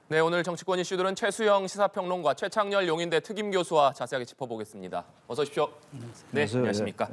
네, 오늘 정치권 이슈들은 최수영 시사평론가, 최창렬 용인대 특임교수와 자세하게 짚어보겠습니다. 어서 오십시오. 네, 안녕하십니까.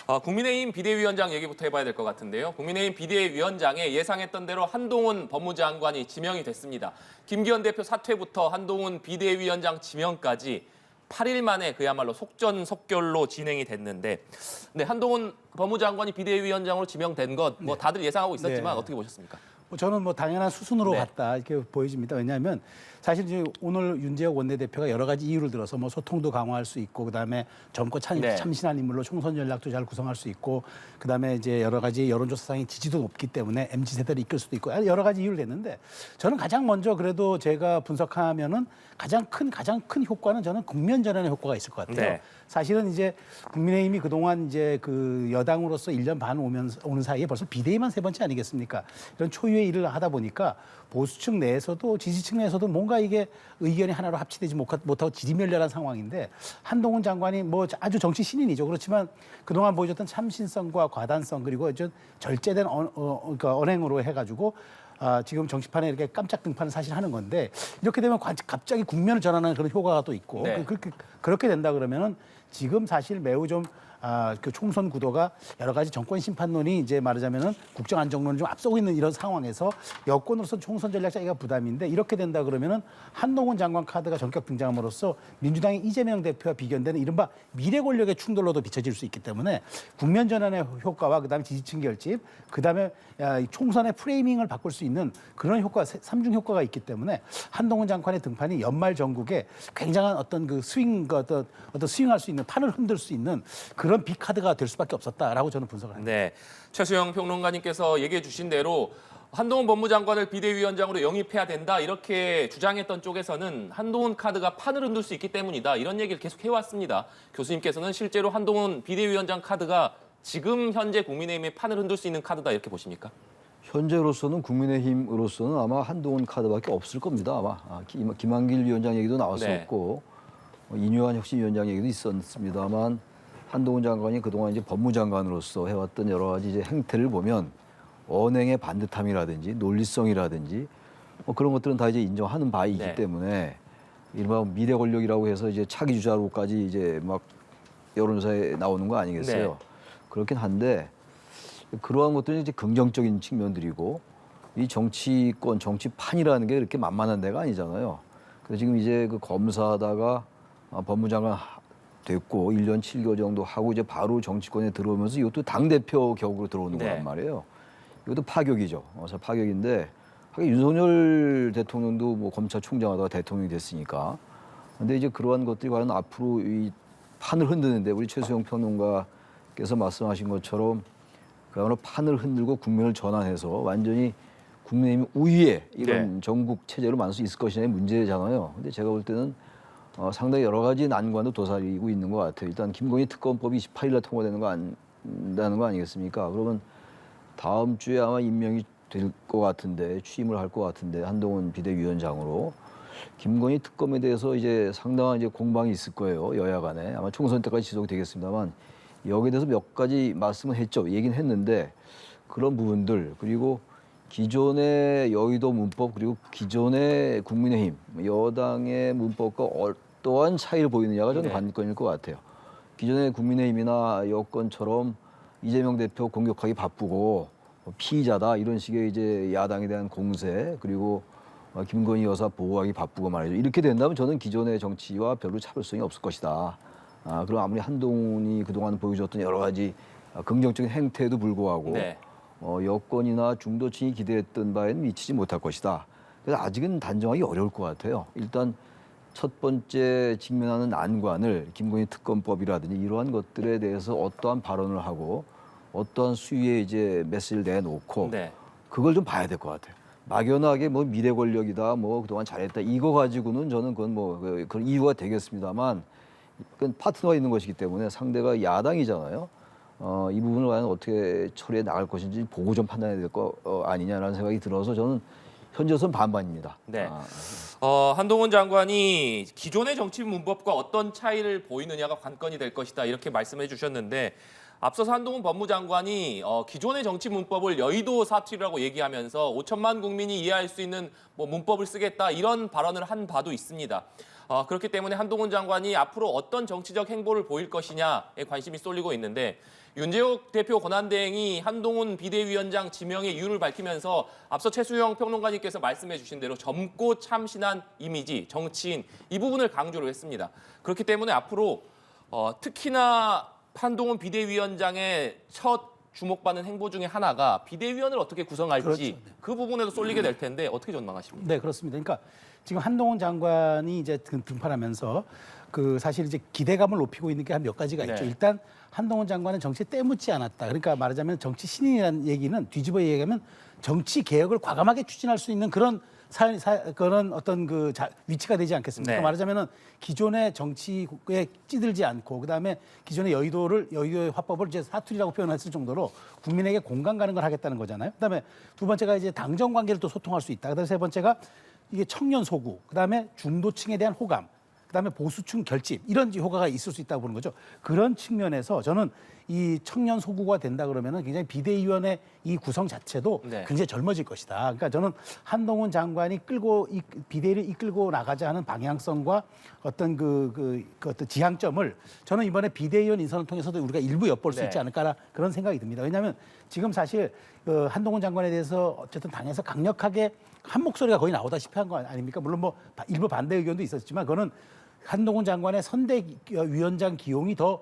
국민의힘 비대위원장 얘기부터 해봐야 될 것 같은데요. 국민의힘 비대위원장에 예상했던 대로 한동훈 법무장관이 지명이 됐습니다. 김기현 대표 사퇴부터 한동훈 비대위원장 지명까지 8일 만에 그야말로 속전속결로 진행이 됐는데, 네, 한동훈 법무장관이 비대위원장으로 지명된 것 뭐 다들 예상하고 있었지만 어떻게 보셨습니까? 저는 당연한 수순으로 갔다 이렇게 보여집니다. 왜냐하면 사실 이제 오늘 윤재혁 원내대표가 여러 가지 이유를 들어서 소통도 강화할 수 있고, 그다음에 정권 참신한 인물로 총선 전략도 잘 구성할 수 있고, 그다음에 이제 여러 가지 여론조사상의 지지도 높기 때문에 MZ 세대를 이끌 수도 있고 여러 가지 이유를 냈는데, 저는 가장 먼저 그래도 제가 분석하면은 가장 큰 효과는 저는 국면 전환의 효과가 있을 것 같아요. 네. 사실은 이제 국민의힘이 그동안 이제 그 여당으로서 1년 반 오는 사이에 벌써 비대위만 3번째 아니겠습니까? 이런 초유의 일을 하다 보니까 보수층 내에서도 지지층 내에서도 뭔가 이게 의견이 하나로 합치되지 못하고 지리멸렬한 상황인데, 한동훈 장관이 아주 정치 신인이죠. 그렇지만 그동안 보여줬던 참신성과 과단성, 그리고 절제된 그러니까 언행으로 해가지고 지금 정치판에 이렇게 깜짝 등판을 사실 하는 건데, 이렇게 되면 갑자기 국면을 전환하는 그런 효과가 또 있고, 그렇게 된다 그러면은 지금 사실 매우 좀 그 총선 구도가 여러 가지 정권 심판론이 이제 말하자면은 국정 안정론을 좀 앞서고 있는 이런 상황에서 여권으로서 총선 전략 짜기가 부담인데, 이렇게 된다 그러면은 한동훈 장관 카드가 전격 등장함으로써 민주당의 이재명 대표와 비견되는 이른바 미래 권력의 충돌로도 비춰질 수 있기 때문에 국면 전환의 효과와 그다음에 지지층 결집, 그다음에 총선의 프레이밍을 바꿀 수 있는 그런 효과, 삼중 효과가 있기 때문에 한동훈 장관의 등판이 연말 전국에 굉장한 어떤 그 어떤 스윙할 수 있는, 판을 흔들 수 있는 그런 빅카드가 될 수밖에 없었다라고 저는 분석을 합니다. 네, 최수영 평론가님께서 얘기해 주신 대로 한동훈 법무장관을 비대위원장으로 영입해야 된다 이렇게 주장했던 쪽에서는 한동훈 카드가 판을 흔들 수 있기 때문이다 이런 얘기를 계속 해왔습니다. 교수님께서는 실제로 한동훈 비대위원장 카드가 지금 현재 국민의힘의 판을 흔들 수 있는 카드다 이렇게 보십니까? 현재로서는 국민의힘으로서는 아마 한동훈 카드밖에 없을 겁니다. 아마 김한길 위원장 얘기도 나왔었고 이뇨한 혁신위원장 얘기도 있었습니다만, 한동훈 장관이 그동안 이제 법무장관으로서 해왔던 여러 가지 이제 행태를 보면 언행의 반듯함이라든지 논리성이라든지 그런 것들은 다 이제 인정하는 바이기 때문에 이른바 미래 권력이라고 해서 이제 차기 주자로까지 이제 막 여론조사에 나오는 거 아니겠어요? 그렇긴 한데 그러한 것들은 이제 긍정적인 측면들이고, 이 정치권, 정치판이라는 게 그렇게 만만한 데가 아니잖아요. 그래서 지금 이제 그 검사하다가 법무장관 됐고 1년 7개월 정도 하고 이제 바로 정치권에 들어오면서 이것도 당대표 격으로 들어오는 거란 말이에요. 이것도 파격이죠. 파격인데, 하긴 윤석열 대통령도 검찰총장하다가 대통령이 됐으니까. 근데 이제 그러한 것들이 과연 앞으로 이 판을 흔드는데, 우리 최수영 평론가께서 말씀하신 것처럼 그야말로 판을 흔들고 국면을 전환해서 완전히 국민의힘 우위에 이런 전국 체제로 만들 수 있을 것이냐의 문제잖아요. 근데 제가 볼 때는 상당히 여러 가지 난관도 도사리고 있는 것 같아요. 일단 김건희 특검법이 28일에 통과되는 거 아니겠습니까? 그러면 다음 주에 아마 임명이 될 것 같은데, 취임을 할 것 같은데, 한동훈 비대위원장으로. 김건희 특검에 대해서 이제 상당한 이제 공방이 있을 거예요, 여야 간에. 아마 총선 때까지 지속이 되겠습니다만, 여기에 대해서 몇 가지 말씀을 했죠. 얘기는 했는데, 그런 부분들, 그리고 기존의 여의도 문법, 그리고 기존의 국민의힘, 여당의 문법과 어떠한 차이를 보이느냐가 저는 관건일 것 같아요. 기존의 국민의힘이나 여권처럼 이재명 대표 공격하기 바쁘고 피의자다 이런 식의 이제 야당에 대한 공세, 그리고 김건희 여사 보호하기 바쁘고 말이죠. 이렇게 된다면 저는 기존의 정치와 별로 차별성이 없을 것이다. 그럼 아무리 한동훈이 그동안 보여줬던 여러 가지 긍정적인 행태에도 불구하고 여권이나 중도층이 기대했던 바에는 미치지 못할 것이다. 그래서 아직은 단정하기 어려울 것 같아요. 일단 첫 번째 직면하는 난관을 김건희 특검법이라든지 이러한 것들에 대해서 어떠한 발언을 하고 어떠한 수위의 이제 메시지를 내놓고 그걸 좀 봐야 될 것 같아요. 막연하게 미래 권력이다, 그동안 잘했다 이거 가지고는 저는 그건 그런 이유가 되겠습니다만, 그건 파트너가 있는 것이기 때문에 상대가 야당이잖아요. 이 부분을 과연 어떻게 처리해 나갈 것인지 보고 좀 판단해야 될 거 아니냐라는 생각이 들어서 저는 현재로서는 반반입니다. 한동훈 장관이 기존의 정치 문법과 어떤 차이를 보이느냐가 관건이 될 것이다 이렇게 말씀해 주셨는데, 앞서서 한동훈 법무장관이 기존의 정치 문법을 여의도 사투리라고 얘기하면서 5천만 국민이 이해할 수 있는 뭐 문법을 쓰겠다 이런 발언을 한 바도 있습니다. 그렇기 때문에 한동훈 장관이 앞으로 어떤 정치적 행보를 보일 것이냐에 관심이 쏠리고 있는데 윤재욱 대표 권한대행이 한동훈 비대위원장 지명의 이유를 밝히면서 앞서 최수영 평론가님께서 말씀해 주신 대로 젊고 참신한 이미지, 정치인 이 부분을 강조를 했습니다. 그렇기 때문에 앞으로 특히나 한동훈 비대위원장의 첫 주목받는 행보 중에 하나가 비대위원을 어떻게 구성할지 그렇죠. 그 부분에도 쏠리게 될 텐데 어떻게 전망하십니까? 네, 그렇습니다. 그러니까 지금 한동훈 장관이 이제 등판하면서 그 사실 이제 기대감을 높이고 있는 게 한 몇 가지가 있죠. 네. 일단 한동훈 장관은 정치에 때묻지 않았다. 그러니까 말하자면 정치 신인이라는 얘기는 뒤집어 얘기하면 정치 개혁을 과감하게 추진할 수 있는 그런 그런 어떤 위치가 되지 않겠습니까? 네. 말하자면은 기존의 정치에 찌들지 않고 그다음에 기존의 여의도의 화법을 이제 사투리라고 표현했을 정도로 국민에게 공감 가는 걸 하겠다는 거잖아요. 그다음에 두 번째가 이제 당정 관계를 또 소통할 수 있다. 그다음에 세 번째가 이게 청년 소구, 그다음에 중도층에 대한 호감, 그다음에 보수층 결집 이런 효과가 있을 수 있다고 보는 거죠. 그런 측면에서 저는 이 청년 소구가 된다 그러면은 굉장히 비대위원회 이 구성 자체도 네. 굉장히 젊어질 것이다. 그러니까 저는 한동훈 장관이 비대위를 이끌고 나가자 하는 방향성과 어떤 어떤 지향점을 저는 이번에 비대위원 인선을 통해서도 우리가 일부 엿볼 수 네. 있지 않을까라 그런 생각이 듭니다. 왜냐하면 지금 사실 한동훈 장관에 대해서 어쨌든 당에서 강력하게 한 목소리가 거의 나오다시피 한 거 아닙니까? 물론 뭐 일부 반대 의견도 있었지만 그거는 한동훈 장관의 선대위원장 기용이 더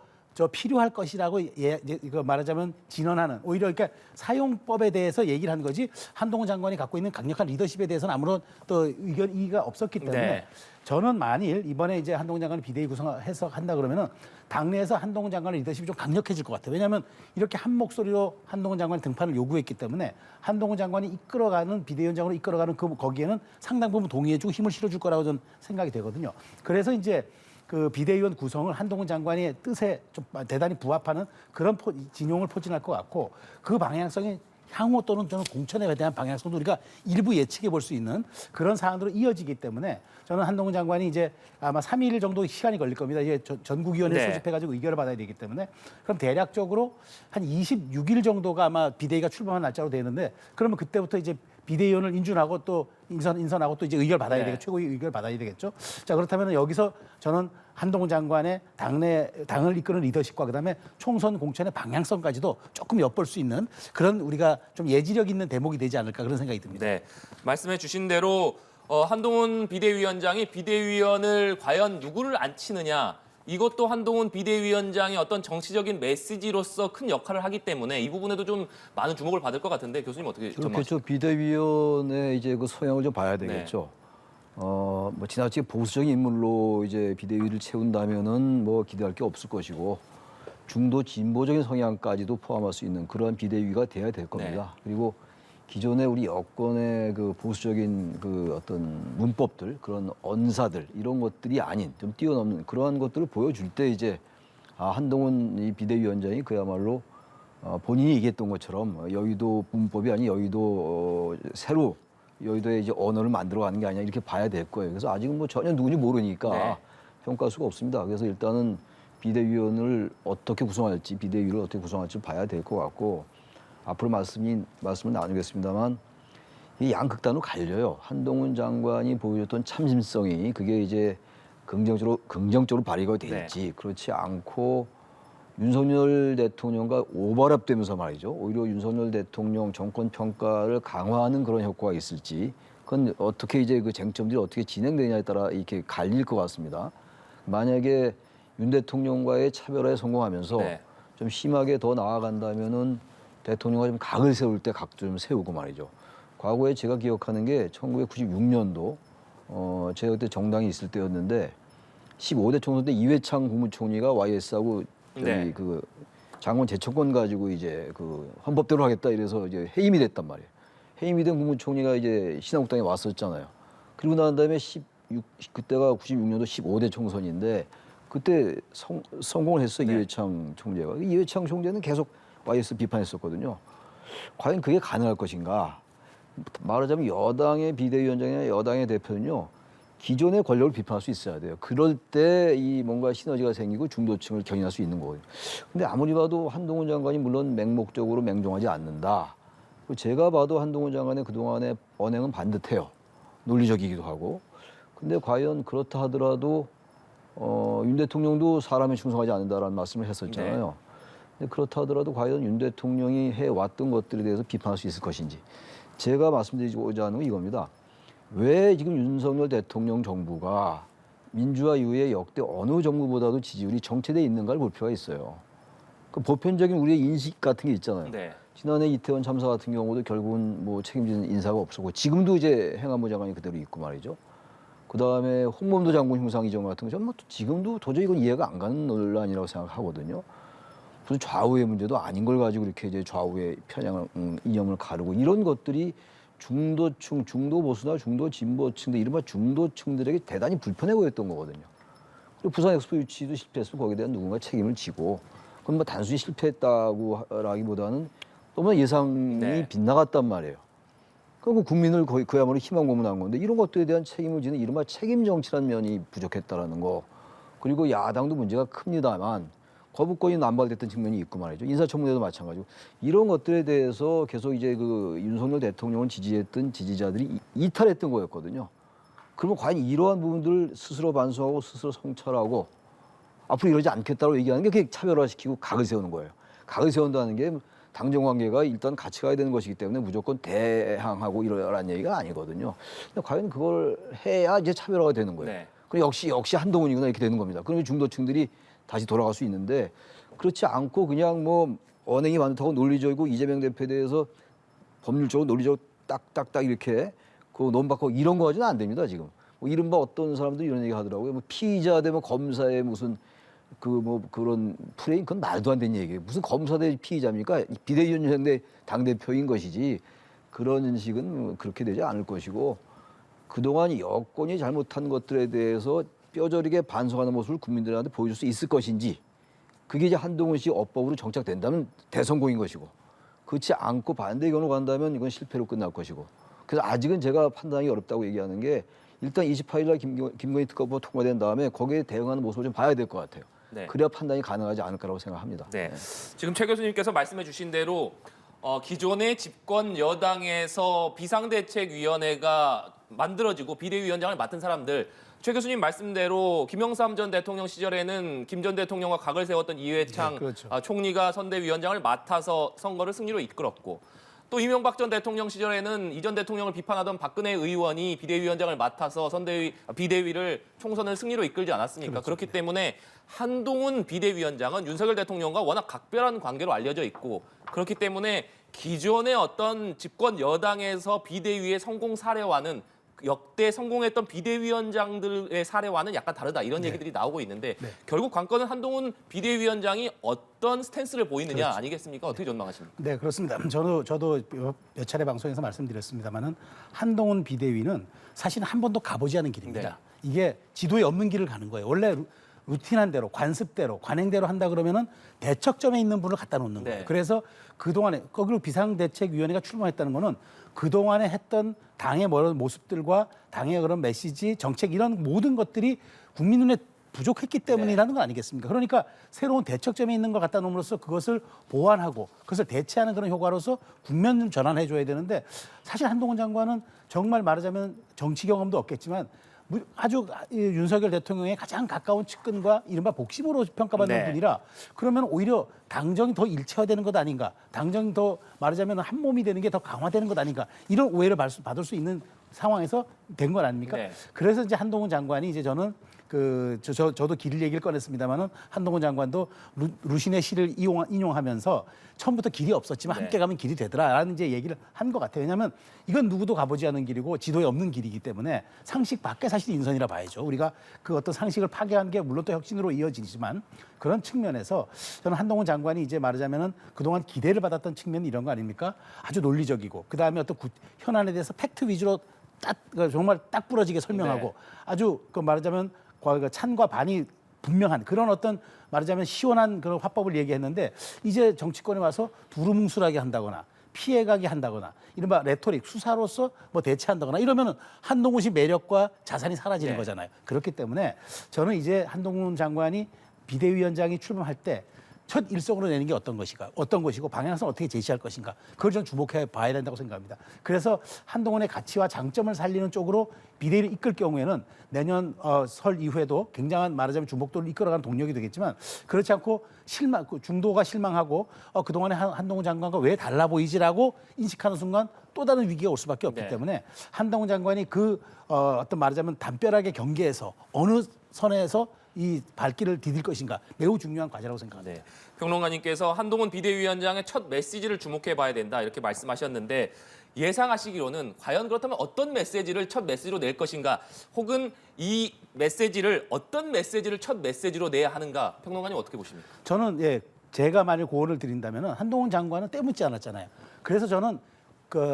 필요할 것이라고 이거 말하자면 진언하는 오히려 그러니까 사용법에 대해서 얘기를 한 거지 한동훈 장관이 갖고 있는 강력한 리더십에 대해서는 아무런 또 이의가 없었기 때문에 네. 저는 만일 이번에 이제 한동훈 장관이 비대위 구성해서 한다 그러면은 당내에서 한동훈 장관의 리더십이 좀 강력해질 것 같아요. 왜냐하면 이렇게 한 목소리로 한동훈 장관 등판을 요구했기 때문에 한동훈 장관이 이끌어가는 비대위원장으로 이끌어가는 거기에는 상당 부분 동의해주고 힘을 실어줄 거라고 저는 생각이 되거든요. 그래서 이제 그 비대위원 구성을 한동훈 장관의 뜻에 좀 대단히 부합하는 그런 진용을 포진할 것 같고 그 방향성이 향후 또는 저는 공천에 대한 방향성도 우리가 일부 예측해 볼 수 있는 그런 사안으로 이어지기 때문에 저는 한동훈 장관이 이제 아마 3일 정도 시간이 걸릴 겁니다. 이제 전국위원회 네. 소집해가지고 의결을 받아야 되기 때문에 그럼 대략적으로 한 26일 정도가 아마 비대위가 출범한 날짜로 되는데 그러면 그때부터 이제 비대위원을 인준하고 또 인선하고 또 이제 의결 받아야 네. 되겠죠. 최고위 의결 받아야 되겠죠. 자, 그렇다면 여기서 저는 한동훈 장관의 당을 이끄는 리더십과 그다음에 총선 공천의 방향성까지도 조금 엿볼 수 있는 그런 우리가 좀 예지력 있는 대목이 되지 않을까 그런 생각이 듭니다. 네, 말씀해 주신 대로 한동훈 비대위원장이 비대위원을 과연 누구를 앉히느냐 이것도 한동훈 비대위원장의 어떤 정치적인 메시지로서 큰 역할을 하기 때문에 이 부분에도 좀 많은 주목을 받을 것 같은데 교수님 어떻게 전망하십니까? 그렇죠. 비대위원회 이제 그 소양을 좀 봐야 되겠죠. 뭐 지나치게 보수적인 인물로 이제 비대위를 채운다면은 뭐 기대할 게 없을 것이고 중도 진보적인 성향까지도 포함할 수 있는 그런 비대위가 돼야 될 겁니다. 그리고 기존의 우리 여권의 그 보수적인 그 어떤 문법들, 그런 언사들 이런 것들이 아닌 좀 뛰어넘는 그러한 것들을 보여줄 때 이제 한동훈 이 비대위원장이 그야말로 본인이 얘기했던 것처럼 여의도 문법이 아닌 여의도 새로 여의도의 이제 언어를 만들어가는 게 아니냐 이렇게 봐야 될 거예요. 그래서 아직은 뭐 전혀 누군지 모르니까 평가할 수가 없습니다. 그래서 일단은 비대위원을 어떻게 구성할지, 비대위를 어떻게 구성할지 봐야 될 것 같고 앞으로 말씀을 나누겠습니다만 이 양극단으로 갈려요. 한동훈 장관이 보여줬던 참신성이 그게 이제 긍정적으로 발휘가 될지 그렇지 않고 윤석열 대통령과 오버랩되면서 말이죠. 오히려 윤석열 대통령 정권 평가를 강화하는 그런 효과가 있을지 그건 어떻게 이제 그 쟁점들이 어떻게 진행되냐에 따라 이렇게 갈릴 것 같습니다. 만약에 윤 대통령과의 차별화에 성공하면서 좀 심하게 더 나아간다면은 대통령과 좀 각을 세울 때 각도 좀 세우고 말이죠. 과거에 제가 기억하는 게 1996년도 제가 그때 정당이 있을 때였는데 15대 총선 때 이회창 국무총리가 YS하고 그 장관 재청권 가지고 이제 그 헌법대로 하겠다 이래서 이제 해임이 됐단 말이에요. 해임이 된 국무총리가 이제 신한국당에 왔었잖아요. 그리고 난 다음에 그때가 96년도 15대 총선인데 그때 성공을 했어요. 이회창 총재가. 이회창 총재는 계속 YS 비판했었거든요. 과연 그게 가능할 것인가? 말하자면 여당의 비대위원장이나 여당의 대표는요. 기존의 권력을 비판할 수 있어야 돼요. 그럴 때 이 뭔가 시너지가 생기고 중도층을 견인할 수 있는 거예요. 근데 아무리 봐도 한동훈 장관이 물론 맹목적으로 맹종하지 않는다. 제가 봐도 한동훈 장관의 그동안의 언행은 반듯해요. 논리적이기도 하고. 근데 과연 그렇다 하더라도 윤 대통령도 사람에 충성하지 않는다라는 말씀을 했었잖아요. 네. 근데 그렇다 하더라도 과연 윤 대통령이 해왔던 것들에 대해서 비판할 수 있을 것인지. 제가 말씀드리고자 하는 건 이겁니다. 왜 지금 윤석열 대통령 정부가 민주화 이후에 역대 어느 정부보다도 지지율이 정체돼 있는가를 볼 필요가 있어요. 그 보편적인 우리의 인식 같은 게 있잖아요. 네. 지난해 이태원 참사 같은 경우도 결국은 뭐 책임지는 인사가 없었고 지금도 이제 행안부 장관이 그대로 있고 말이죠. 그 다음에 홍범도 장군 흉상 이전 같은 거 저는 뭐 지금도 도저히 이건 이해가 안 가는 논란이라고 생각하거든요. 무슨 좌우의 문제도 아닌 걸 가지고 이렇게 이제 좌우의 편향을 이념을 가르고 이런 것들이 중도층, 중도보수나 중도진보층들 이른바 중도층들에게 대단히 불편해 보였던 거거든요. 그리고 부산 엑스포 유치도 실패했으면 거기에 대한 누군가 책임을 지고 그건 뭐 단순히 실패했다고 라기보다는 너무나 예상이 네. 빗나갔단 말이에요. 그리고 국민을 거의 그야말로 희망 고문한 건데 이런 것들에 대한 책임을 지는 이른바 책임 정치라는 면이 부족했다라는 거. 그리고 야당도 문제가 큽니다만 거부권이 남발됐던 측면이 있고 말이죠. 인사청문회도 마찬가지고 이런 것들에 대해서 계속 이제 그 윤석열 대통령을 지지했던 지지자들이 이탈했던 거였거든요. 그러면 과연 이러한 부분들을 스스로 반성하고 스스로 성찰하고 앞으로 이러지 않겠다고 얘기하는 게 그게 차별화시키고 각을 세우는 거예요. 각을 세운다는 게 당정 관계가 일단 같이 가야 되는 것이기 때문에 무조건 대항하고 이러라는 얘기가 아니거든요. 근데 과연 그걸 해야 이제 차별화가 되는 거예요. 네. 그럼 역시 한동훈이구나 이렇게 되는 겁니다. 그러면 중도층들이 다시 돌아갈 수 있는데 그렇지 않고 그냥 뭐 언행이 반듯하고 논리적이고 이재명 대표에 대해서 법률적으로 논리적으로 딱딱딱 이렇게 그 논박하고 이런 거 가지고는 안 됩니다 지금. 뭐 이른바 어떤 사람들이 이런 얘기 하더라고요. 뭐 피의자 되면 검사의 무슨 그 뭐 그런 프레임 그건 말도 안 되는 얘기예요. 무슨 검사 대 피의자입니까? 비대위원장 대 당대표인 것이지 그런 식은 그렇게 되지 않을 것이고 그동안 여권이 잘못한 것들에 대해서 뼈저리게 반성하는 모습을 국민들한테 보여줄 수 있을 것인지 그게 이제 한동훈 씨 업법으로 정착된다면 대성공인 것이고 그렇지 않고 반대 의견으로 간다면 이건 실패로 끝날 것이고 그래서 아직은 제가 판단하기 어렵다고 얘기하는 게 일단 28일 날 김건희 특검법 통과된 다음에 거기에 대응하는 모습을 좀 봐야 될 것 같아요. 네. 그래야 판단이 가능하지 않을까라고 생각합니다. 네. 지금 최 교수님께서 말씀해 주신 대로 기존의 집권 여당에서 비상대책위원회가 만들어지고 비대위원장을 맡은 사람들 최 교수님 말씀대로 김영삼 전 대통령 시절에는 김 전 대통령과 각을 세웠던 이회창 네, 그렇죠. 총리가 선대위원장을 맡아서 선거를 승리로 이끌었고 또 이명박 전 대통령 시절에는 이 전 대통령을 비판하던 박근혜 의원이 비대위원장을 맡아서 비대위를 총선을 승리로 이끌지 않았습니까? 그렇죠. 그렇기 때문에 한동훈 비대위원장은 윤석열 대통령과 워낙 각별한 관계로 알려져 있고 그렇기 때문에 기존의 어떤 집권 여당에서 비대위의 성공 사례와는 역대 성공했던 비대위원장들의 사례와는 약간 다르다 이런 얘기들이 나오고 있는데 결국 관건은 한동훈 비대위원장이 어떤 스탠스를 보이느냐 아니겠습니까? 어떻게 전망하십니까? 네, 그렇습니다. 저도 몇 차례 방송에서 말씀드렸습니다만은 한동훈 비대위는 사실 한 번도 가보지 않은 길입니다. 이게 지도에 없는 길을 가는 거예요. 원래 루틴한 대로, 관습대로, 관행대로 한다 그러면은 대척점에 있는 분을 갖다 놓는 거예요. 네. 그래서 그동안에 거기로 비상대책위원회가 출범했다는 거는 그동안에 했던 당의 그런 모습들과 당의 그런 메시지, 정책 이런 모든 것들이 국민 눈에 부족했기 때문이라는 거 아니겠습니까? 그러니까 새로운 대척점에 있는 걸 갖다 놓음으로써 그것을 보완하고 그것을 대체하는 그런 효과로서 국면을 전환해 줘야 되는데 사실 한동훈 장관은 정말 말하자면 정치 경험도 없겠지만 아주 윤석열 대통령의 가장 가까운 측근과 이른바 복심으로 평가받는 분이라 그러면 오히려 당정이 더 일체화되는 것 아닌가, 당정이 더 말하자면 한 몸이 되는 게 더 강화되는 것 아닌가 이런 오해를 받을 수 있는 상황에서 된 건 아닙니까? 그래서 이제 한동훈 장관이 이제 저는 저도 길 얘기를 꺼냈습니다만은 한동훈 장관도 루신의 시를 인용하면서 처음부터 길이 없었지만 함께 가면 길이 되더라라는 이제 얘기를 한 것 같아요. 왜냐하면 이건 누구도 가보지 않은 길이고 지도에 없는 길이기 때문에 상식 밖에 사실 인선이라 봐야죠. 우리가 그 어떤 상식을 파괴한 게 물론 또 혁신으로 이어지지만 그런 측면에서 저는 한동훈 장관이 이제 말하자면은 그동안 기대를 받았던 측면이 이런 거 아닙니까? 아주 논리적이고 그 다음에 어떤 현안에 대해서 팩트 위주로 정말 딱 부러지게 설명하고 아주 그 말하자면 찬과 반이 분명한 그런 어떤 말하자면 시원한 그런 화법을 얘기했는데 이제 정치권에 와서 두루뭉술하게 한다거나 피해가게 한다거나 이른바 레토릭 수사로서 뭐 대체한다거나 이러면은 한동훈 씨 매력과 자산이 사라지는 네. 거잖아요. 그렇기 때문에 저는 이제 한동훈 장관이 비대위원장이 출범할 때 첫 일성으로 내는 게 어떤 것이고 방향성을 어떻게 제시할 것인가 그걸 좀 주목해 봐야 된다고 생각합니다. 그래서 한동훈의 가치와 장점을 살리는 쪽으로 비대위를 이끌 경우에는 내년 설 이후에도 굉장한 말하자면 주목도를 이끌어가는 동력이 되겠지만 그렇지 않고 중도가 실망하고 그동안에 한동훈 장관과 왜 달라 보이지라고 인식하는 순간 또 다른 위기가 올 수밖에 없기 네. 때문에 한동훈 장관이 어떤 말하자면 담벼락의 경계에서 어느 선에서 이 발길을 디딜 것인가 매우 중요한 과제라고 생각합니다. 네. 평론가님께서 한동훈 비대위원장의 첫 메시지를 주목해 봐야 된다 이렇게 말씀하셨는데 예상하시기로는 과연 그렇다면 어떤 메시지를 첫 메시지로 낼 것인가 혹은 이 메시지를 어떤 메시지를 첫 메시지로 내야 하는가 평론가님 어떻게 보십니까? 저는 제가 만일 고언을 드린다면 한동훈 장관은 때묻지 않았잖아요. 그래서 저는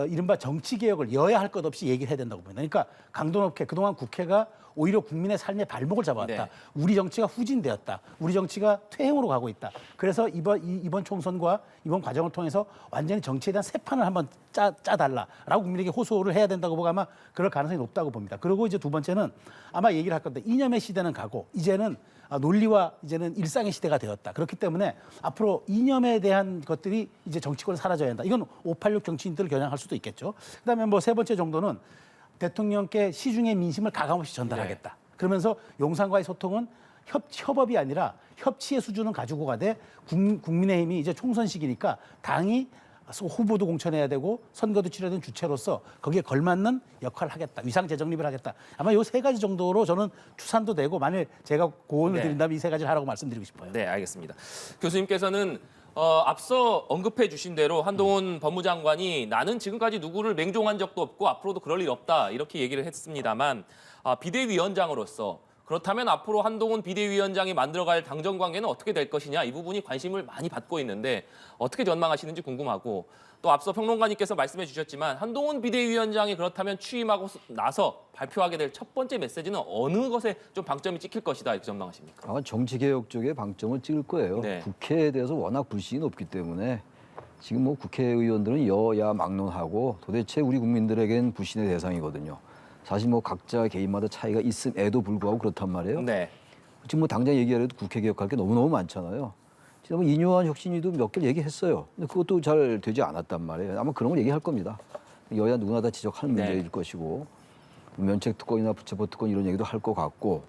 이른바 정치 개혁을 여야 할 것 없이 얘기를 해야 된다고 봅니다. 그러니까 강도 높게 그동안 국회가 오히려 국민의 삶의 발목을 잡아왔다. 네. 우리 정치가 후진되었다. 우리 정치가 퇴행으로 가고 있다. 그래서 이번 총선과 이번 과정을 통해서 완전히 정치에 대한 새 판을 한번 짜달라라고 국민에게 호소를 해야 된다고 보고 아마 그럴 가능성이 높다고 봅니다. 그리고 이제 두 번째는 아마 얘기를 할 건데 이념의 시대는 가고 이제는 논리와 이제는 일상의 시대가 되었다. 그렇기 때문에 앞으로 이념에 대한 것들이 이제 정치권에 사라져야 한다. 이건 586 정치인들을 겨냥할 수도 있겠죠. 그다음에 뭐 세 번째 정도는 대통령께 시중의 민심을 가감없이 전달하겠다. 그러면서 용산과의 소통은 협업이 아니라 협치의 수준은 가지고 가되 국민의힘이 이제 총선 시기니까 당이 후보도 공천해야 되고 선거도 치러야 되는 주체로서 거기에 걸맞는 역할을 하겠다. 위상 재정립을 하겠다. 아마 이 세 가지 정도로 저는 추산도 되고 만일 제가 고언을 네. 드린다면 이 세 가지를 하라고 말씀드리고 싶어요. 네, 알겠습니다. 교수님께서는 앞서 언급해 주신 대로 한동훈 법무장관이 나는 지금까지 누구를 맹종한 적도 없고 앞으로도 그럴 일 없다 이렇게 얘기를 했습니다만 비대위원장으로서 그렇다면 앞으로 한동훈 비대위원장이 만들어갈 당정 관계는 어떻게 될 것이냐 이 부분이 관심을 많이 받고 있는데 어떻게 전망하시는지 궁금하고 또 앞서 평론가님께서 말씀해 주셨지만 한동훈 비대위원장이 그렇다면 취임하고 나서 발표하게 될 첫 번째 메시지는 어느 것에 좀 방점이 찍힐 것이다 이렇게 전망하십니까? 아마 정치개혁 쪽에 방점을 찍을 거예요. 네. 국회에 대해서 워낙 불신이 높기 때문에 지금 뭐 국회의원들은 여야 막론하고 도대체 우리 국민들에겐 불신의 대상이거든요. 사실 뭐 각자 개인마다 차이가 있음에도 불구하고 그렇단 말이에요. 네. 지금 뭐 당장 얘기하려도 국회 개혁할 게 너무너무 많잖아요. 지금 뭐 이뇨한 혁신위도 몇 개를 얘기했어요. 근데 그것도 잘 되지 않았단 말이에요. 아마 그런 걸 얘기할 겁니다. 여야 누구나 다 지적하는 네. 문제일 것이고 면책특권이나 부채법특권 이런 얘기도 할 것 같고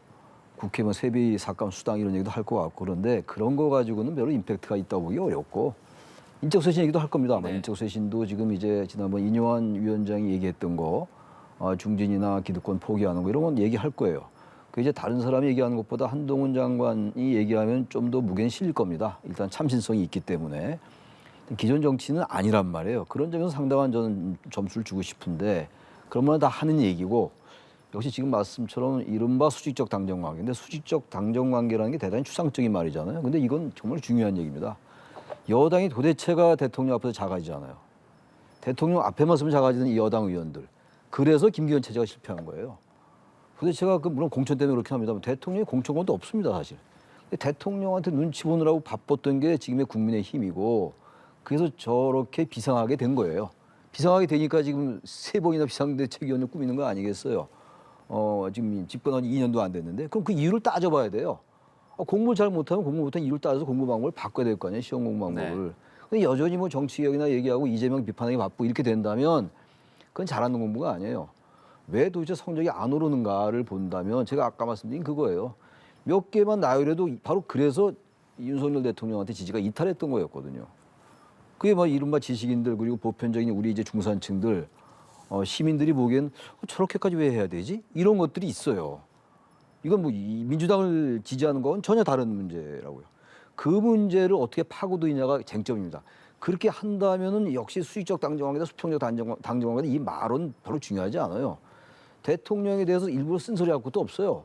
국회 뭐 세비 삭감 수당 이런 얘기도 할 것 같고 그런데 그런 거 가지고는 별로 임팩트가 있다고 보기 어렵고 인적쇄신 얘기도 할 겁니다. 아마 네. 인적쇄신도 지금 이제 지난번 이뇨한 위원장이 얘기했던 거 중진이나 기득권 포기하는 거 이런 건 얘기할 거예요. 그 이제 다른 사람이 얘기하는 것보다 한동훈 장관이 얘기하면 좀 더 무게는 실릴 겁니다. 일단 참신성이 있기 때문에 기존 정치는 아니란 말이에요. 그런 점에서 상당한 저는 점수를 주고 싶은데 그런 건 다 하는 얘기고 역시 지금 말씀처럼 이른바 수직적 당정관계인데 수직적 당정관계라는 게 대단히 추상적인 말이잖아요. 근데 이건 정말 중요한 얘기입니다. 여당이 도대체가 대통령 앞에서 작아지잖아요. 대통령 앞에만 서면 작아지는 이 여당 의원들. 그래서 김기현 체제가 실패한 거예요. 도대체가 물론 공천 때문에 그렇긴 합니다만 대통령이 공천권도 없습니다, 사실. 근데 대통령한테 눈치 보느라고 바빴던 게 지금의 국민의힘이고 그래서 저렇게 비상하게 된 거예요. 비상하게 되니까 지금 3번이나 비상대책위원을 꾸미는 거 아니겠어요? 지금 집권한 2년도 안 됐는데 그럼 그 이유를 따져봐야 돼요. 공부를 잘 못하면 공부 못한 이유를 따져서 공부 방법을 바꿔야 될 거 아니에요, 시험 공부 방법을. 네. 근데 여전히 뭐 정치개혁이나 얘기하고 이재명 비판하기 바쁘고 이렇게 된다면 그건 잘하는 공부가 아니에요. 왜 도대체 성적이 안 오르는가를 본다면 제가 아까 말씀드린 그거예요. 몇 개만 나열해도 바로 그래서 윤석열 대통령한테 지지가 이탈했던 거였거든요. 그게 뭐 이른바 지식인들 그리고 보편적인 우리 이제 중산층들 시민들이 보기엔 저렇게까지 왜 해야 되지? 이런 것들이 있어요. 이건 뭐 민주당을 지지하는 건 전혀 다른 문제라고요. 그 문제를 어떻게 파고드느냐가 쟁점입니다. 그렇게 한다면은 역시 수직적 당정관계다 수평적 당정관계다 이 말은 별로 중요하지 않아요. 대통령에 대해서 일부러 쓴소리 할 것도 없어요.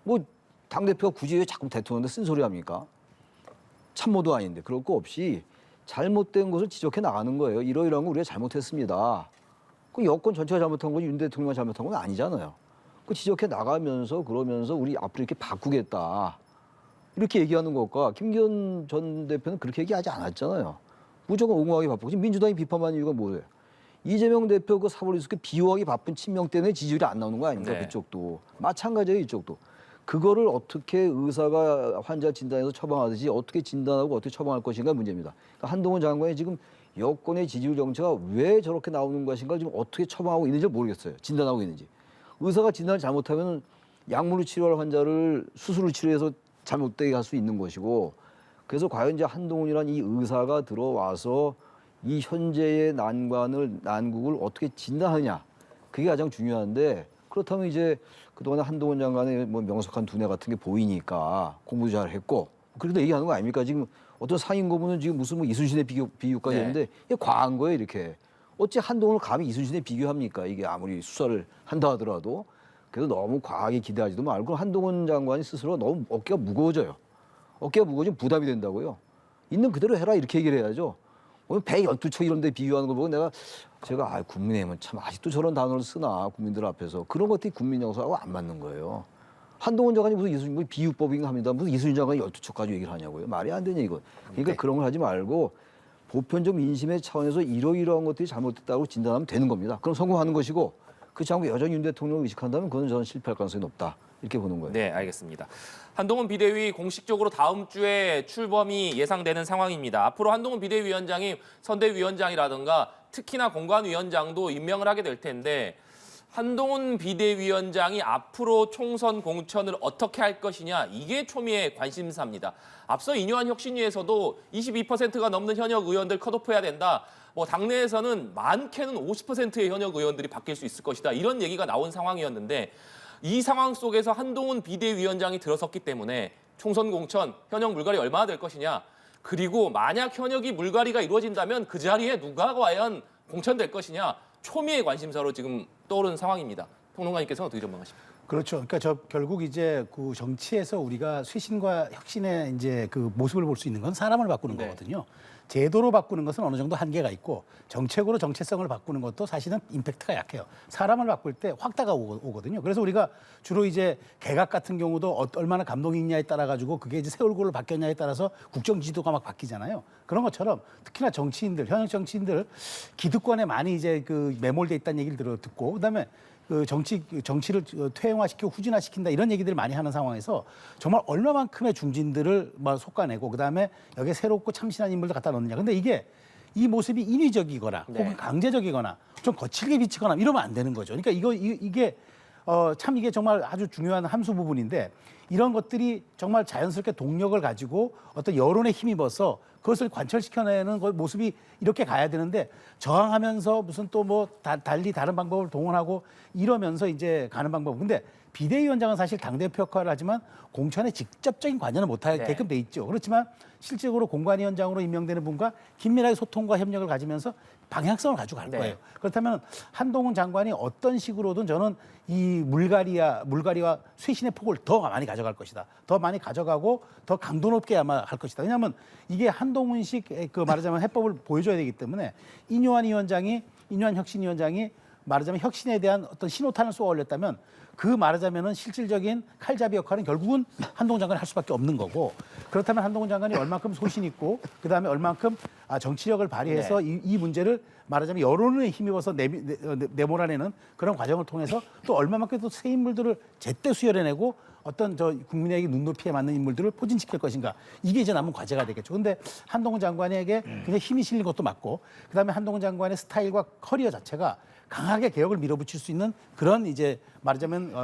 뭐 당대표가 굳이 왜 자꾸 대통령한테 쓴소리 합니까? 참모도 아닌데 그럴 거 없이 잘못된 것을 지적해 나가는 거예요. 이러이러한 거 우리가 잘못했습니다. 그 여권 전체가 잘못한 거지 윤 대통령만 잘못한 건 아니잖아요. 그 지적해 나가면서 그러면서 우리 앞으로 이렇게 바꾸겠다. 이렇게 얘기하는 것과 김기현 전 대표는 그렇게 얘기하지 않았잖아요. 무조건 옹호하기 바쁘고 지금 민주당이 비판하는 이유가 뭐예요? 이재명 대표 그 사법리스크 비호하기 바쁜 친명 때문에 지지율이 안 나오는 거 아닙니까? 네. 그쪽도 마찬가지예요. 이쪽도 그거를 어떻게 의사가 환자 진단해서 처방하듯이 어떻게 진단하고 어떻게 처방할 것인가 문제입니다. 그러니까 한동훈 장관이 지금 여권의 지지율 정체가 왜 저렇게 나오는 것인가 지금 어떻게 처방하고 있는지 모르겠어요. 진단하고 있는지. 의사가 진단을 잘못하면 약물로 치료할 환자를 수술을 치료해서 잘못되게 할 수 있는 것이고, 그래서 과연 이제 한동훈이란 이 의사가 들어와서 이 현재의 난국을 어떻게 진단하느냐, 그게 가장 중요한데, 그렇다면 이제 그동안 한동훈 장관의 뭐 명석한 두뇌 같은 게 보이니까 공부도 잘했고, 그래도 얘기하는 거 아닙니까? 지금 어떤 상임 고문은 지금 무슨 뭐 이순신의 비교까지 했는데 이게 과한 거예요, 이렇게. 어찌 한동훈을 감히 이순신에 비교합니까? 이게 아무리 수사를 한다 하더라도. 그래서 너무 과하게 기대하지도 말고 한동훈 장관이 스스로 너무 어깨가 무거워져요. 어깨가 무거워지면 부담이 된다고요. 있는 그대로 해라 이렇게 얘기를 해야죠. 오늘 112초 이런 데 비교하는 거 보고 제가 국민의힘은 참 아직도 저런 단어를 쓰나 국민들 앞에서. 그런 것들이 국민 정서하고 안 맞는 거예요. 한동훈 장관이 무슨 이순신 뭐 비유법인가 합니다. 무슨 이순신 장관이 12초까지 얘기를 하냐고요. 말이 안 되냐 이거. 그러니까 그런 걸 하지 말고 보편적 민심의 차원에서 이러이러한 것들이 잘못됐다고 진단하면 되는 겁니다. 그럼 성공하는 것이고, 그렇지 않고 여전히 윤 대통령을 의식한다면 그건 저는 실패할 가능성이 높다. 이렇게 보는 거예요. 네, 알겠습니다. 한동훈 비대위 공식적으로 다음 주에 출범이 예상되는 상황입니다. 앞으로 한동훈 비대위원장이 선대위원장이라든가 특히나 공관위원장도 임명을 하게 될 텐데, 한동훈 비대위원장이 앞으로 총선 공천을 어떻게 할 것이냐, 이게 초미의 관심사입니다. 앞서 인요한 혁신위에서도 22%가 넘는 현역 의원들 컷오프해야 된다. 뭐 당내에서는 많게는 50%의 현역 의원들이 바뀔 수 있을 것이다. 이런 얘기가 나온 상황이었는데, 이 상황 속에서 한동훈 비대위원장이 들어섰기 때문에 총선 공천, 현역 물갈이 얼마나 될 것이냐, 그리고 만약 현역이 물갈이가 이루어진다면 그 자리에 누가 과연 공천될 것이냐, 초미의 관심사로 지금 떠오르는 상황입니다. 평론가님께서는 어떻게 전망하십니까? 그렇죠. 그러니까 결국 이제 그 정치에서 우리가 쇄신과 혁신의 이제 그 모습을 볼 수 있는 건 사람을 바꾸는 네. 거거든요. 제도로 바꾸는 것은 어느 정도 한계가 있고, 정책으로 정체성을 바꾸는 것도 사실은 임팩트가 약해요. 사람을 바꿀 때 확 다가오거든요. 그래서 우리가 주로 이제 개각 같은 경우도 얼마나 감동이 있냐에 따라 가지고 그게 이제 새 얼굴로 바뀌었냐에 따라서 국정 지도가 막 바뀌잖아요. 그런 것처럼 특히나 정치인들, 현역 정치인들 기득권에 많이 이제 그 매몰돼 있다는 얘기를 듣고, 그다음에 그 정치를 퇴행화시키고 후진화시킨다 이런 얘기들을 많이 하는 상황에서 정말 얼마만큼의 중진들을 막 솎아내고 그다음에 여기에 새롭고 참신한 인물들 갖다 넣느냐. 근데 이게 이 모습이 인위적이거나 혹은 강제적이거나 좀 거칠게 비치거나 이러면 안 되는 거죠. 그러니까 이게 참 이게 정말 아주 중요한 함수 부분인데, 이런 것들이 정말 자연스럽게 동력을 가지고 어떤 여론에 힘입어서 그것을 관철시켜내는 모습이 이렇게 가야 되는데, 저항하면서 무슨 또 뭐 달리 다른 방법을 동원하고 이러면서 이제 가는 방법. 근데 비대위원장은 사실 당대표 역할을 하지만 공천에 직접적인 관여는 못하게끔 돼 있죠. 그렇지만 실질적으로 공관위원장으로 임명되는 분과 긴밀하게 소통과 협력을 가지면서 방향성을 가지고 갈 거예요. 그렇다면 한동훈 장관이 어떤 식으로든 저는 이 물갈이와 쇄신의 폭을 더 많이 가져갈 것이다. 더 많이 가져가고 더 강도 높게 아마 할 것이다. 왜냐하면 이게 한동훈식 그 말하자면 해법을 보여줘야 되기 때문에 인요한 혁신위원장이 말하자면 혁신에 대한 어떤 신호탄을 쏘아 올렸다면, 그 말하자면은 실질적인 칼잡이 역할은 결국은 한동훈 장관이 할 수밖에 없는 거고, 그렇다면 한동훈 장관이 얼만큼 소신 있고 그다음에 얼만큼 정치력을 발휘해서 이 문제를 말하자면 여론에 힘입어서 내몰아내는 그런 과정을 통해서 또 얼마만큼 또 새 인물들을 제때 수혈해내고 어떤 국민에게 눈높이에 맞는 인물들을 포진시킬 것인가, 이게 이제 남은 과제가 되겠죠. 근데 한동훈 장관에게 굉장히 힘이 실린 것도 맞고, 그다음에 한동훈 장관의 스타일과 커리어 자체가 강하게 개혁을 밀어붙일 수 있는 그런 이제 말하자면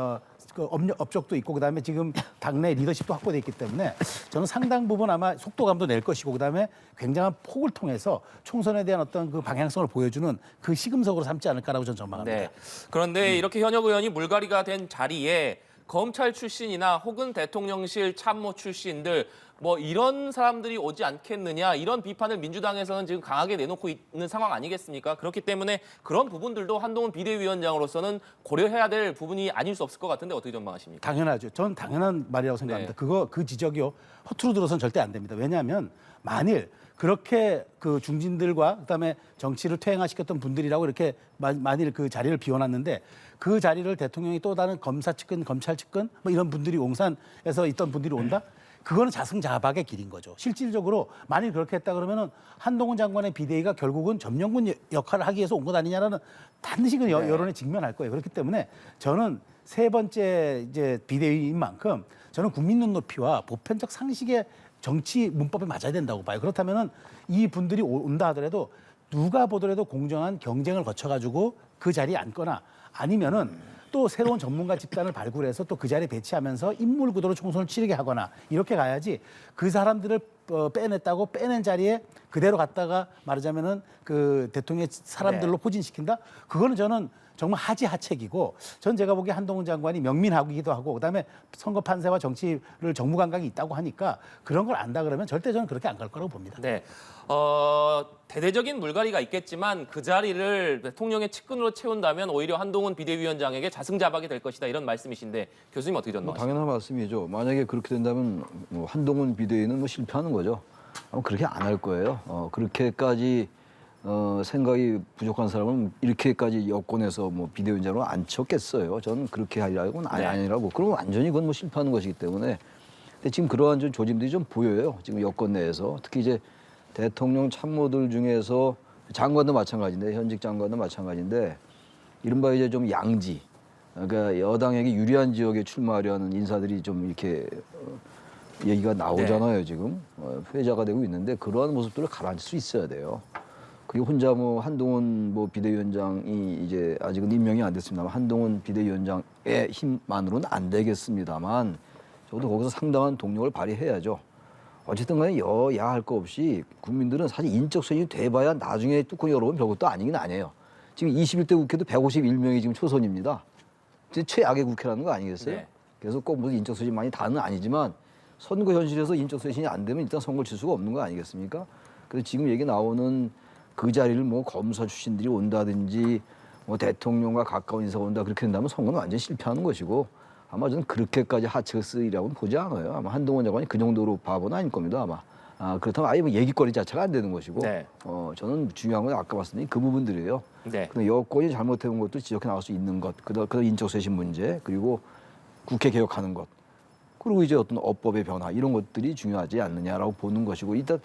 업적도 있고, 그다음에 지금 당내 리더십도 확보돼 있기 때문에 저는 상당 부분 아마 속도감도 낼 것이고, 그다음에 굉장한 폭을 통해서 총선에 대한 어떤 그 방향성을 보여주는 그 시금석으로 삼지 않을까라고 저는 전망합니다. 네. 그런데 이렇게 현역 의원이 물갈이가 된 자리에 검찰 출신이나 혹은 대통령실 참모 출신들 뭐 이런 사람들이 오지 않겠느냐, 이런 비판을 민주당에서는 지금 강하게 내놓고 있는 상황 아니겠습니까? 그렇기 때문에 그런 부분들도 한동훈 비대위원장으로서는 고려해야 될 부분이 아닐 수 없을 것 같은데 어떻게 전망하십니까? 당연하죠. 저는 당연한 말이라고 생각합니다. 그 지적이요, 허투루 들어서는 절대 안 됩니다. 왜냐하면 만일 그렇게 그 중진들과 그다음에 정치를 퇴행화시켰던 분들이라고 이렇게 만일 그 자리를 비워놨는데, 그 자리를 대통령이 또 다른 검사 측근, 검찰 측근 뭐 이런 분들이 옹산에서 있던 분들이 온다? 그거는 자승자박의 길인 거죠. 실질적으로 만일 그렇게 했다 그러면은 한동훈 장관의 비대위가 결국은 점령군 역할을 하기 위해서 온 것 아니냐라는 반드시 그 여론에 직면할 거예요. 그렇기 때문에 저는 세 번째 이제 비대위인 만큼 저는 국민 눈높이와 보편적 상식의 정치 문법에 맞아야 된다고 봐요. 그렇다면은 이 분들이 온다 하더라도 누가 보더라도 공정한 경쟁을 거쳐가지고 그 자리에 앉거나 아니면은 또 새로운 전문가 집단을 발굴해서 또 그 자리에 배치하면서 인물 구도로 총선을 치르게 하거나 이렇게 가야지 그 사람들을 빼냈다고 빼낸 자리에 그대로 갔다가 말하자면은 그 대통령의 사람들로 포진시킨다? 그거는 저는 정말 하지하책이고 전 제가 보기에 한동훈 장관이 명민하기도 하고 그다음에 선거 판세와 정치를 정무 감각이 있다고 하니까 그런 걸 안다 그러면 절대 저는 그렇게 안 갈 거라고 봅니다. 네. 대대적인 물갈이가 있겠지만 그 자리를 대통령의 측근으로 채운다면 오히려 한동훈 비대위원장에게 자승자박이 될 것이다 이런 말씀이신데 교수님 어떻게 전망하십니까? 당연한 말씀이죠. 만약에 그렇게 된다면 뭐 한동훈 비대위는 뭐 실패하는 거죠. 그렇게 안 할 거예요. 그렇게까지 생각이 부족한 사람은 이렇게까지 여권에서 뭐 비대위원장으로 안 쳤겠어요. 저는 그렇게 하리라고는 아니라고. 그럼 완전히 그건 뭐 실패하는 것이기 때문에. 근데 지금 그러한 좀 조짐들이 좀 보여요. 지금 여권 내에서 특히 이제 대통령 참모들 중에서 장관도 마찬가지인데 현직 장관도 마찬가지인데 이른바 이제 좀 양지. 그러니까 여당에게 유리한 지역에 출마하려는 인사들이 좀 이렇게 얘기가 나오잖아요. 지금 회자가 되고 있는데 그러한 모습들을 가라앉힐 수 있어야 돼요. 그리고 혼자 뭐 한동훈 뭐 비대위원장이 이제 아직은 임명이 안 됐습니다만 한동훈 비대위원장의 힘만으로는 안 되겠습니다만 적어도 거기서 상당한 동력을 발휘해야죠. 어쨌든 간에 여야 할 거 없이 국민들은 사실 인적 쇄신이 돼봐야 나중에 뚜껑 열어보면 별것도 아니긴 아니에요. 지금 21대 국회도 151명이 지금 초선입니다. 최악의 국회라는 거 아니겠어요? 네. 그래서 꼭 무슨 인적 쇄신 많이 다는 아니지만 선거 현실에서 인적 쇄신이 안 되면 일단 선거를 칠 수가 없는 거 아니겠습니까? 그래서 지금 얘기 나오는 그 자리를 뭐 검사 출신들이 온다든지 뭐 대통령과 가까운 인사가 온다 그렇게 된다면 선거는 완전히 실패하는 것이고 아마 저는 그렇게까지 하책을 쓰리라고는 보지 않아요. 아마 한동훈 장관이 그 정도로 바보는 아닐 겁니다. 아마. 그렇다면 아예 뭐 얘기거리 자체가 안 되는 것이고 네. 저는 중요한 건 아까 말씀드린 그 부분들이에요. 네. 근데 여권이 잘못해온 것도 지적해 나갈 수 있는 것, 그다음 인적 쇄신 문제, 그리고 국회 개혁하는 것, 그리고 이제 어떤 업법의 변화 이런 것들이 중요하지 않느냐라고 보는 것이고 일단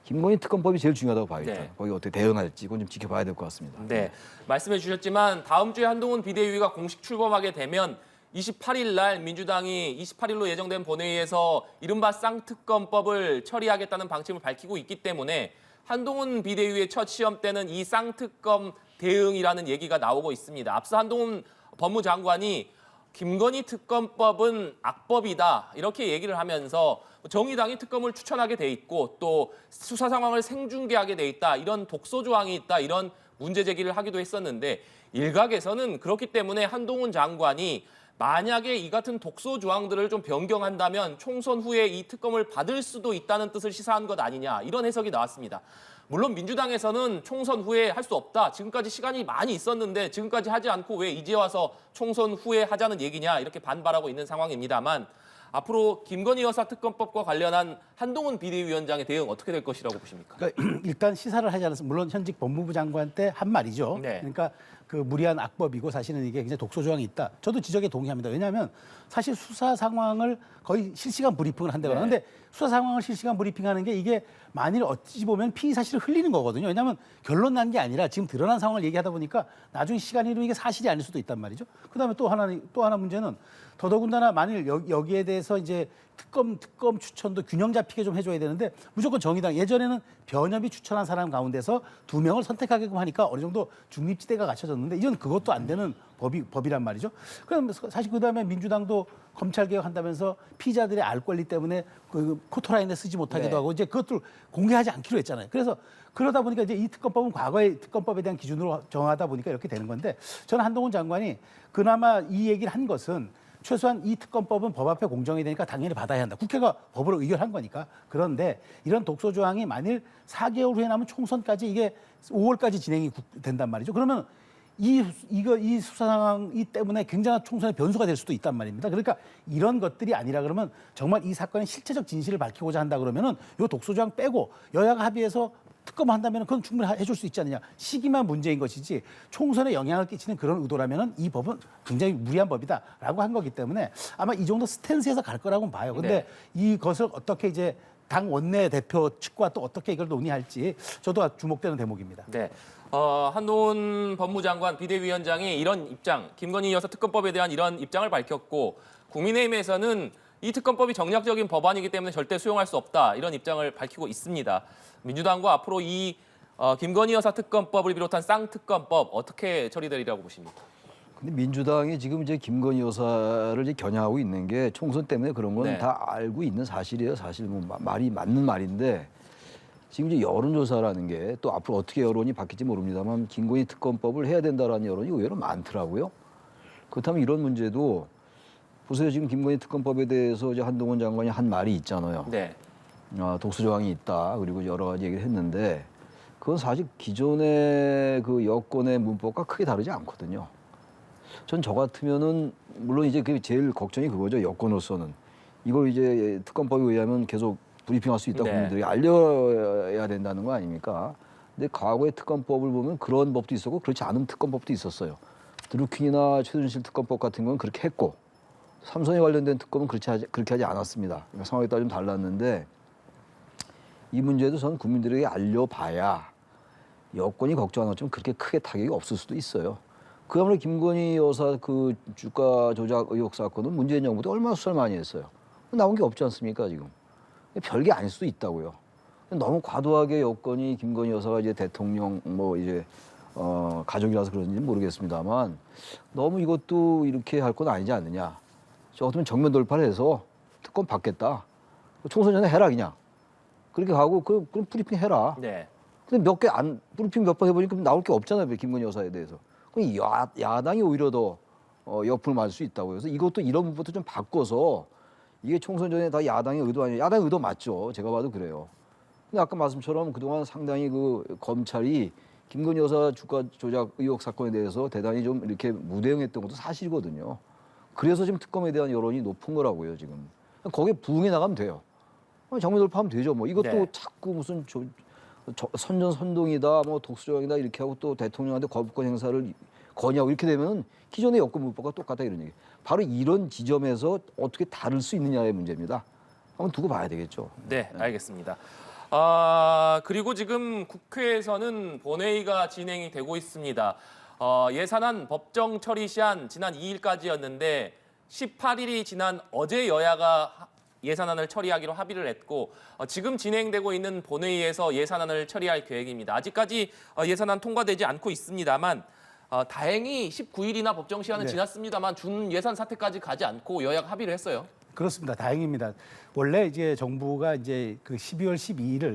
김건희 특검법이 제일 중요하다고 봐요. 일단. 네. 거기 어떻게 대응할지 그건 좀 지켜봐야 될 것 같습니다. 네, 말씀해 주셨지만 다음 주에 한동훈 비대위가 공식 출범하게 되면 28일 날 민주당이 28일로 예정된 본회의에서 이른바 쌍특검법을 처리하겠다는 방침을 밝히고 있기 때문에 한동훈 비대위의 첫 시험 때는 이 쌍특검 대응이라는 얘기가 나오고 있습니다. 앞서 한동훈 법무장관이 김건희 특검법은 악법이다 이렇게 얘기를 하면서 정의당이 특검을 추천하게 돼 있고 또 수사 상황을 생중계하게 돼 있다 이런 독소 조항이 있다 이런 문제 제기를 하기도 했었는데 일각에서는 그렇기 때문에 한동훈 장관이 만약에 이 같은 독소 조항들을 좀 변경한다면 총선 후에 이 특검을 받을 수도 있다는 뜻을 시사한 것 아니냐 이런 해석이 나왔습니다. 물론 민주당에서는 총선 후에 할 수 없다. 지금까지 시간이 많이 있었는데 지금까지 하지 않고 왜 이제 와서 총선 후에 하자는 얘기냐 이렇게 반발하고 있는 상황입니다만 앞으로 김건희 여사 특검법과 관련한 한동훈 비대위원장의 대응 어떻게 될 것이라고 보십니까? 그러니까 일단 시사를 하지 않았습니다. 물론 현직 법무부 장관 때 한 말이죠. 네. 그러니까 그 무리한 악법이고 사실은 이게 굉장히 독소 조항이 있다. 저도 지적에 동의합니다. 왜냐하면 사실 수사 상황을 거의 실시간 브리핑을 한다거나 네. 근데 수사 상황을 실시간 브리핑하는 게 이게 만일 어찌 보면 피의 사실을 흘리는 거거든요. 왜냐하면 결론 난 게 아니라 지금 드러난 상황을 얘기하다 보니까 나중에 시간이 흐르면 이게 사실이 아닐 수도 있단 말이죠. 그다음에 또 하나 문제는 더더군다나 만일 여기에 대해서 이제 특검 추천도 균형 잡히게 좀 해줘야 되는데 무조건 정의당 예전에는 변협이 추천한 사람 가운데서 2명을 선택하게끔 하니까 어느 정도 중립지대가 갖춰졌는데 이건 그것도 안 되는 법이란 말이죠. 그럼 사실 그다음에 민주당도 검찰 개혁한다면서 피의자들의 알 권리 때문에 그 코토라인에 쓰지 못하기도 네. 하고 이제 그것들 공개하지 않기로 했잖아요. 그래서 그러다 보니까 이제 이 특검법은 과거의 특검법에 대한 기준으로 정하다 보니까 이렇게 되는 건데 저는 한동훈 장관이 그나마 이 얘기를 한 것은 최소한 이 특검법은 법 앞에 공정이 되니까 당연히 받아야 한다. 국회가 법으로 의결한 거니까. 그런데 이런 독소 조항이 만일 4개월 후에 나면 총선까지 이게 5월까지 진행이 된단 말이죠. 그러면 이 수사 상황이 때문에 굉장한 총선의 변수가 될 수도 있단 말입니다. 그러니까 이런 것들이 아니라 그러면 정말 이 사건의 실체적 진실을 밝히고자 한다 그러면은 이 독소 조항 빼고 여야가 합의해서 특검을 한다면 그건 충분히 해줄 수 있지 않느냐. 시기만 문제인 것이지 총선에 영향을 끼치는 그런 의도라면 이 법은 굉장히 무리한 법이다라고 한 거기 때문에 아마 이 정도 스탠스에서 갈 거라고 봐요. 근데 이것을 어떻게 이제 당 원내 대표 측과 또 어떻게 이걸 논의할지 저도 주목되는 대목입니다. 네. 한동훈 법무장관 비대위원장이 이런 입장, 김건희 여사 특검법에 대한 이런 입장을 밝혔고 국민의힘에서는 이 특검법이 정략적인 법안이기 때문에 절대 수용할 수 없다 이런 입장을 밝히고 있습니다. 민주당과 앞으로 이 김건희 여사 특검법을 비롯한 쌍특검법 어떻게 처리되리라고 보십니까? 근데 민주당이 지금 이제 김건희 여사를 이제 겨냥하고 있는 게 총선 때문에 그런 건 다 알고 있는 사실이에요. 사실 뭐 말이 맞는 말인데 지금 이제 여론조사라는 게 또 앞으로 어떻게 여론이 바뀔지 모릅니다만 김건희 특검법을 해야 된다라는 여론이 의외로 많더라고요. 그렇다면 이런 문제도 보세요. 지금 김건희 특검법에 대해서 이제 한동훈 장관이 한 말이 있잖아요. 네. 독수 조항이 있다. 그리고 여러 가지 얘기를 했는데 그건 사실 기존의 그 여권의 문법과 크게 다르지 않거든요. 전 저 같으면은 물론 이제 그 제일 걱정이 그거죠. 여권으로서는 이걸 이제 특검법에 의하면 계속 브리핑할 수 있다고 국민들이 알려야 된다는 거 아닙니까? 근데 과거의 특검법을 보면 그런 법도 있었고 그렇지 않은 특검법도 있었어요. 드루킹이나 최순실 특검법 같은 건 그렇게 했고 삼성에 관련된 특검은 그렇게 하지 않았습니다. 그러니까 상황에 따라 좀 달랐는데 이 문제도 저는 국민들에게 알려봐야 여권이 걱정하는 것처럼 그렇게 크게 타격이 없을 수도 있어요. 그야말로 김건희 여사 그 주가 조작 의혹 사건은 문재인 정부 때 얼마나 수사를 많이 했어요. 나온 게 없지 않습니까 지금. 별게 아닐 수도 있다고요. 너무 과도하게 여권이 김건희 여사가 이제 대통령 뭐 이제 가족이라서 그런지 모르겠습니다만 너무 이것도 이렇게 할 건 아니지 않느냐. 저 같으면 정면 돌파를 해서 특검 받겠다. 총선 전에 해라 그냥. 그렇게 가고 그럼 브리핑 해라. 네. 근데 브리핑 몇 번 해보니까 나올 게 없잖아요. 김건희 여사에 대해서. 그럼 야당이 오히려 더 역풍을 맞을 수 있다고요. 그래서 이것도 이런 부분부터 좀 바꿔서 이게 총선 전에 다 야당의 의도 아니에요. 야당의 의도 맞죠. 제가 봐도 그래요. 근데 아까 말씀처럼 그동안 상당히 그 검찰이 김건희 여사 주가 조작 의혹 사건에 대해서 대단히 좀 이렇게 무대응했던 것도 사실이거든요. 그래서 지금 특검에 대한 여론이 높은 거라고요, 지금. 거기에 부응해 나가면 돼요. 정면 돌파하면 되죠. 뭐 이것도 자꾸 무슨 선전선동이다, 뭐 독수조항이다 이렇게 하고 또 대통령한테 거부권 행사를 건의하고 이렇게 되면 기존의 여권 문법과 똑같다 이런 얘기. 바로 이런 지점에서 어떻게 다룰 수 있느냐의 문제입니다. 한번 두고 봐야 되겠죠. 네, 알겠습니다. 그리고 지금 국회에서는 본회의가 진행이 되고 있습니다. 예산안 법정 처리 시한 지난 2일까지였는데 18일이 지난 어제 여야가 예산안을 처리하기로 합의를 했고 지금 진행되고 있는 본회의에서 예산안을 처리할 계획입니다. 아직까지 예산안 통과되지 않고 있습니다만 다행히 19일이나 법정 시한은 지났습니다만 준 예산 사태까지 가지 않고 여야가 합의를 했어요. 그렇습니다. 다행입니다. 원래 이제 정부가 이제 그 12월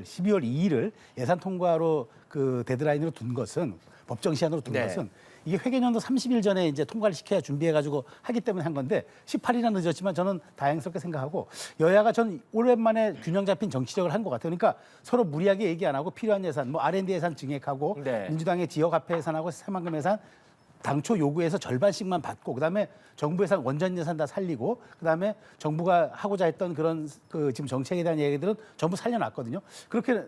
2일을 예산 통과로 그 데드라인으로 둔 것은 법정 시한으로 둔 것은 이게 회계연도 30일 전에 이제 통과를 시켜야 준비해가지고 하기 때문에 한 건데 18일이나 늦었지만 저는 다행스럽게 생각하고 여야가 전 오랜만에 균형 잡힌 정치적을 한 것 같아요. 그러니까 서로 무리하게 얘기 안 하고 필요한 예산, 뭐 R&D 예산 증액하고 민주당의 지역 화폐 예산하고 새만금 예산 당초 요구에서 절반씩만 받고 그다음에 정부 예산 원전 예산 다 살리고 그다음에 정부가 하고자 했던 그런 그 지금 정책에 대한 얘기들은 전부 살려놨거든요. 그렇게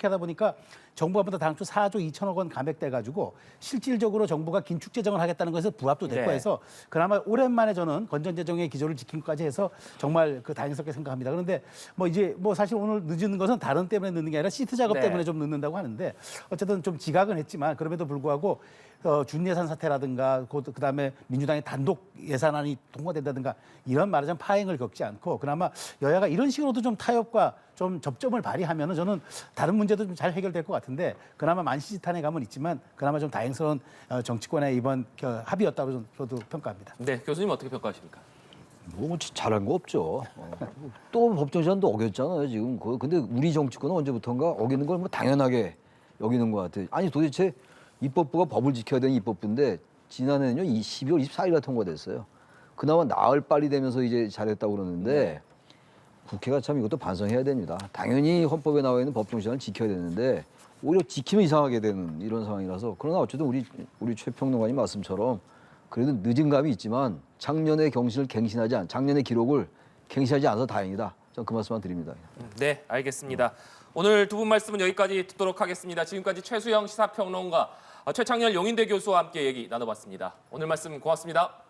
하다 보니까 정부가 보다 당초 4조 2천억 원 감액돼 가지고 실질적으로 정부가 긴축 재정을 하겠다는 것에서 부합도 됐고 해서 그나마 오랜만에 저는 건전 재정의 기조를 지킨 것까지 해서 정말 그 다행스럽게 생각합니다. 그런데 뭐 이제 뭐 사실 오늘 늦은 것은 다른 때문에 늦는 게 아니라 시트 작업 때문에 좀 늦는다고 하는데 어쨌든 좀 지각은 했지만 그럼에도 불구하고 준예산 사태라든가 그다음에 민주당의 단독 예산안이 통과된다든가 이런 말하자면 파행을 겪지 않고 그나마 여야가 이런 식으로도 좀 타협과 좀 접점을 발휘하면은 저는 다른 문제도 좀 잘 해결될 것 같은데 그나마 만시지탄의 감은 있지만 그나마 좀 다행스러운 정치권의 이번 합의였다고 저도 평가합니다. 네, 교수님 어떻게 평가하십니까? 뭐 잘한 거 없죠. 또 법정 시한도 어겼잖아요 지금. 근데 우리 정치권은 언제부턴가 어기는 걸 뭐 당연하게 여기는 것 같아요. 아니 도대체 입법부가 법을 지켜야 되는 입법부인데 지난해는요 12월 24일에 통과됐어요. 그나마 나흘 빨리 되면서 이제 잘했다고 그러는데 국회가 참 이것도 반성해야 됩니다. 당연히 헌법에 나와 있는 법정 시한을 지켜야 되는데 오히려 지키면 이상하게 되는 이런 상황이라서 그러나 어쨌든 우리 최평론가님 말씀처럼 그래도 늦은 감이 있지만 작년의 기록을 갱신하지 않아서 다행이다. 전 그 말씀만 드립니다. 네, 알겠습니다. 오늘 두 분 말씀은 여기까지 듣도록 하겠습니다. 지금까지 최수영 시사평론가, 최창렬 용인대 교수와 함께 얘기 나눠봤습니다. 오늘 말씀 고맙습니다.